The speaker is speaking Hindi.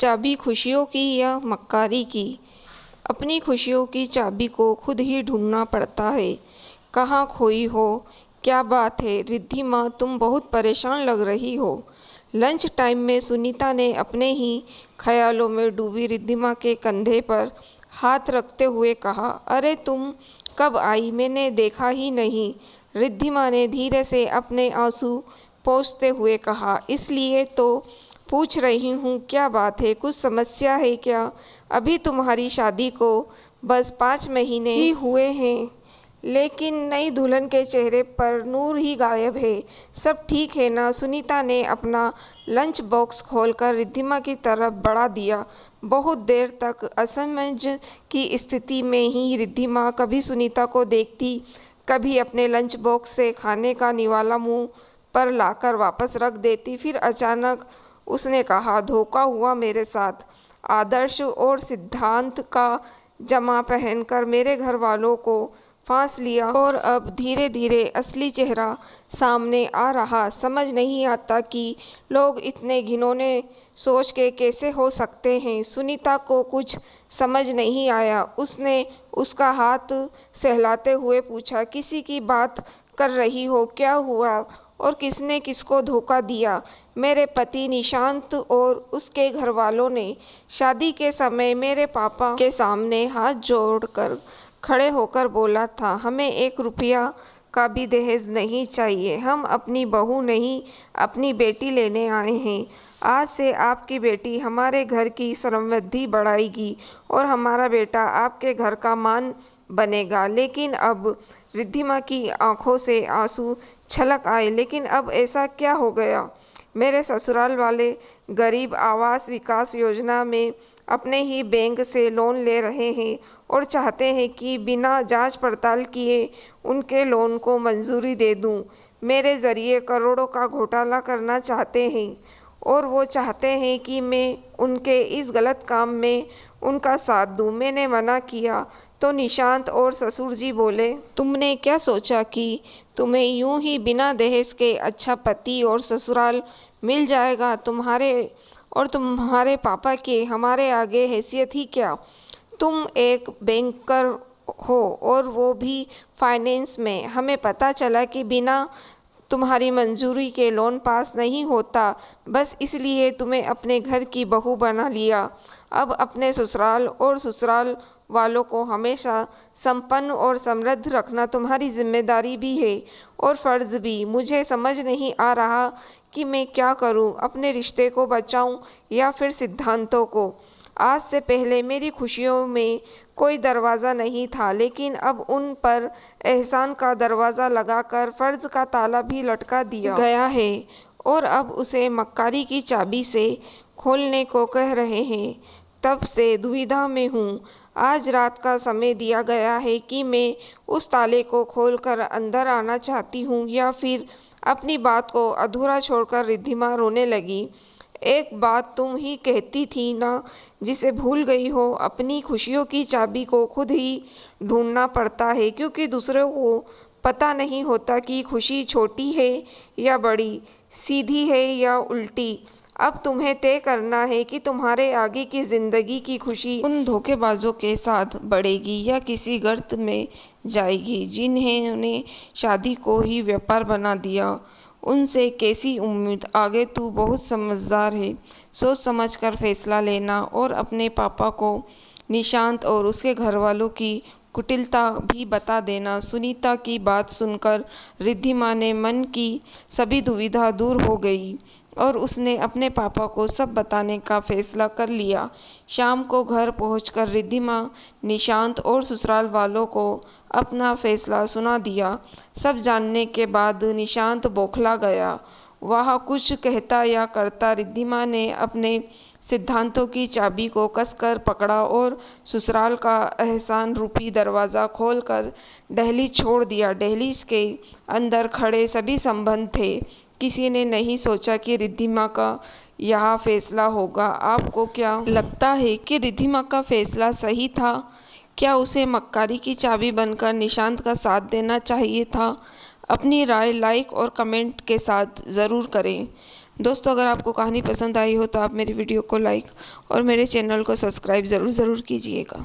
चाबी खुशियों की या मक्कारी की? अपनी खुशियों की चाबी को खुद ही ढूंढना पड़ता है। कहाँ खोई हो? क्या बात है रिद्धिमा, तुम बहुत परेशान लग रही हो। लंच टाइम में सुनीता ने अपने ही ख्यालों में डूबी रिद्धिमा के कंधे पर हाथ रखते हुए कहा, अरे तुम कब आई, मैंने देखा ही नहीं। रिद्धिमा ने धीरे से अपने आंसू पोंछते हुए कहा, इसलिए तो पूछ रही हूँ, क्या बात है, कुछ समस्या है क्या? अभी तुम्हारी शादी को बस 5 महीने ही हुए हैं, लेकिन नई दुल्हन के चेहरे पर नूर ही गायब है। सब ठीक है ना? सुनीता ने अपना लंच बॉक्स खोलकर रिद्धिमा की तरफ बढ़ा दिया। बहुत देर तक असमंजस की स्थिति में ही रिद्धिमा कभी सुनीता को देखती, कभी अपने लंच बॉक्स से खाने का निवाला मुंह पर लाकर वापस रख देती। फिर अचानक उसने कहा, धोखा हुआ मेरे साथ। आदर्श और सिद्धांत का जमा पहनकर मेरे घर वालों को फांस लिया और अब धीरे धीरे असली चेहरा सामने आ रहा। समझ नहीं आता कि लोग इतने घिनौने सोच के कैसे हो सकते हैं। सुनीता को कुछ समझ नहीं आया। उसने उसका हाथ सहलाते हुए पूछा, किसी की बात कर रही हो? क्या हुआ और किसने किसको धोखा दिया? मेरे पति निशांत और उसके घर वालों ने शादी के समय मेरे पापा के सामने हाथ जोड़कर खड़े होकर बोला था, हमें 1 रुपया का भी दहेज नहीं चाहिए। हम अपनी बहू नहीं, अपनी बेटी लेने आए हैं। आज से आपकी बेटी हमारे घर की समृद्धि बढ़ाएगी और हमारा बेटा आपके घर का मान बनेगा। लेकिन अब रिद्धिमा की आंखों से आंसू छलक आए। लेकिन अब ऐसा क्या हो गया? मेरे ससुराल वाले गरीब आवास विकास योजना में अपने ही बैंक से लोन ले रहे हैं और चाहते हैं कि बिना जांच पड़ताल किए उनके लोन को मंजूरी दे दूं। मेरे जरिए करोड़ों का घोटाला करना चाहते हैं और वो चाहते हैं कि मैं उनके इस गलत काम में उनका साथ दूं। मैंने मना किया तो निशांत और ससुर जी बोले, तुमने क्या सोचा कि तुम्हें यूं ही बिना दहेज के अच्छा पति और ससुराल मिल जाएगा? तुम्हारे पापा के हमारे आगे हैसियत ही क्या? तुम एक बैंकर हो और वो भी फाइनेंस में। हमें पता चला कि बिना तुम्हारी मंजूरी के लोन पास नहीं होता, बस इसलिए तुम्हें अपने घर की बहू बना लिया। अब अपने ससुराल और ससुराल वालों को हमेशा संपन्न और समृद्ध रखना तुम्हारी जिम्मेदारी भी है और फर्ज भी। मुझे समझ नहीं आ रहा कि मैं क्या करूं, अपने रिश्ते को बचाऊं या फिर सिद्धांतों को। आज से पहले मेरी खुशियों में कोई दरवाज़ा नहीं था, लेकिन अब उन पर एहसान का दरवाज़ा लगाकर फर्ज का ताला भी लटका दिया गया है और अब उसे मक्कारी की चाबी से खोलने को कह रहे हैं। तब से दुविधा में हूँ। आज रात का समय दिया गया है कि मैं उस ताले को खोलकर अंदर आना चाहती हूँ या फिर अपनी बात को अधूरा छोड़कर रिद्धिमा रोने लगी। एक बात तुम ही कहती थी ना, जिसे भूल गई हो? अपनी खुशियों की चाबी को खुद ही ढूंढना पड़ता है, क्योंकि दूसरों को पता नहीं होता कि खुशी छोटी है या बड़ी, सीधी है या उल्टी। अब तुम्हें तय करना है कि तुम्हारे आगे की जिंदगी की खुशी उन धोखेबाजों के साथ बढ़ेगी या किसी गर्त में जाएगी जिन्होंने शादी को ही व्यापार बना दिया। उनसे कैसी उम्मीद? आगे तू बहुत समझदार है, सोच समझ कर फैसला लेना और अपने पापा को निशांत और उसके घर वालों की कुटिलता भी बता देना। सुनीता की बात सुनकर रिद्धिमा ने मन की सभी दुविधा दूर हो गई और उसने अपने पापा को सब बताने का फैसला कर लिया। शाम को घर पहुंचकर रिद्धिमा निशांत और ससुराल वालों को अपना फैसला सुना दिया। सब जानने के बाद निशांत बौखला गया। वह कुछ कहता या करता, रिद्धिमा ने अपने सिद्धांतों की चाबी को कसकर पकड़ा और ससुराल का एहसान रूपी दरवाज़ा खोलकर दहलीज छोड़ दिया। दहलीज के अंदर खड़े सभी संबंध थे। किसी ने नहीं सोचा कि रिद्धिमा का यह फैसला होगा। आपको क्या लगता है कि रिद्धिमा का फैसला सही था? क्या उसे मक्कारी की चाबी बनकर निशांत का साथ देना चाहिए था? अपनी राय लाइक और कमेंट के साथ ज़रूर करें। दोस्तों, अगर आपको कहानी पसंद आई हो तो आप मेरी वीडियो को लाइक और मेरे चैनल को सब्सक्राइब ज़रूर कीजिएगा।